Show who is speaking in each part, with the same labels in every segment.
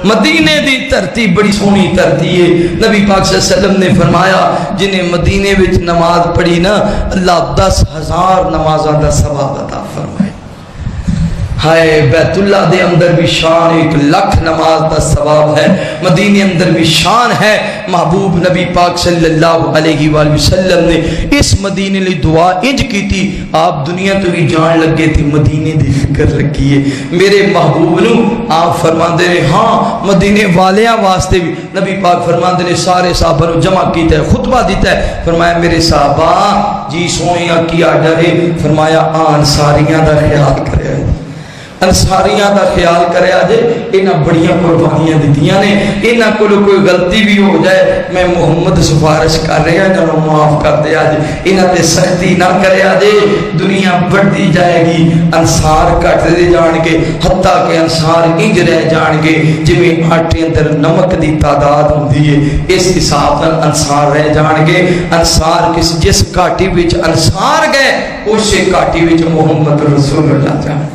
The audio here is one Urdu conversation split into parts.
Speaker 1: مدینے دی دھرتی بڑی سونی دھرتی ہے. نبی پاک صلی اللہ علیہ وسلم نے فرمایا جنہیں مدینے وچ نماز پڑھی نا اللہ 10,000 نمازاں دا ثواب عطا فرمائے. ہائے بیت اللہ دے اندر بھی شان 1,00,000 نماز دا ثواب ہے. مدینے اندر بھی شان ہے. محبوب نبی پاک صلی اللہ علیہ وآلہ وسلم نے اس مدینے لی دعا انج کی تھی. آپ دنیا تو بھی جان لگے تھی مدینے دی فکر رکھیے. میرے محبوب نو آپ فرماندے نے ہاں مدینے والیاں واسطے بھی. نبی پاک فرماندے نے سارے صحابہ نو جمع کیتا ہے خطبہ دیتا ہے. فرمایا میرے صحابہ جی سوئیاں کی آڈر ہے. فرمایا انصاریاں دا خیال کرے انصاریاں دا خیال کرے آجے. انہاں بڑیاں قربانیاں دیتیاں نے. انہاں کو کوئی غلطی بھی ہو جائے میں محمد سفارش کر رہے ہیں انہاں معاف کر دے آجے. انہاں تے سختی نہ کرے آجے. دنیا بڑھتی جائے گی انصار کٹ دے جان کے حتیٰ کہ انصار انج رہ جان کے جویں آٹے اندر نمک دی تعداد ہوندی ہے اس حساب نال انصار رہ جان کے. انصار جس گھاٹی وچ انصار گئے اسی گھاٹی وچ محمد رسول اللہ جان.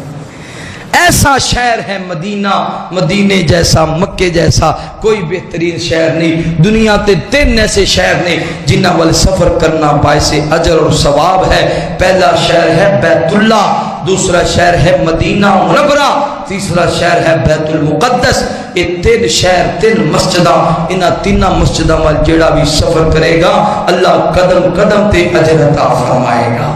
Speaker 1: ایسا شہر ہے مدینہ. مدینے جیسا مکے جیسا کوئی بہترین شہر نہیں. دنیا تے 3 ایسے شہر نے جنہ وال سفر کرنا باعث اجر اور ثواب ہے. پہلا شہر ہے بیت اللہ, دوسرا شہر ہے مدینہ منورہ, تیسرا شہر ہے بیت المقدس. یہ 3 شہر 3 مسجداں. انہاں 3 مسجداں وال جڑا بھی سفر کرے گا اللہ قدم قدم تے اجر عطا فرمائے گا.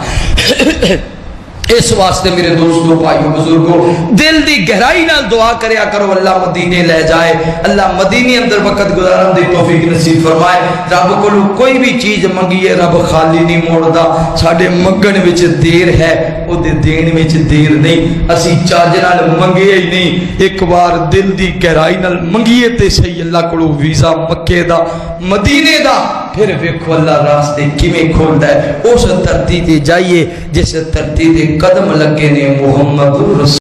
Speaker 1: اس واسطے میرے دوستوں بھائیوں بزرگوں دل دی گہرائی نال دعا کریا کرو اللہ مدینے لے جائے. اللہ مدینے اندر وقت گزارن دی توفیق نصیب فرمائے. رب کو کوئی بھی چیز منگیے رب خالی نہیں موڑدا. ساڈے منگن وچ دیر ہے او دے دین وچ دیر نہیں. اسی چاج نال منگے ہی نہیں. ایک بار دل دی گہرائی نال منگیے تے صحیح اللہ کو ویزا مکے دا مدینے دا. پھر ویکھو اللہ راستے کیویں کھولدا ہے. اس دھرتی تے جائیے جس دھرتی تے قدم لگے نے محمد رسول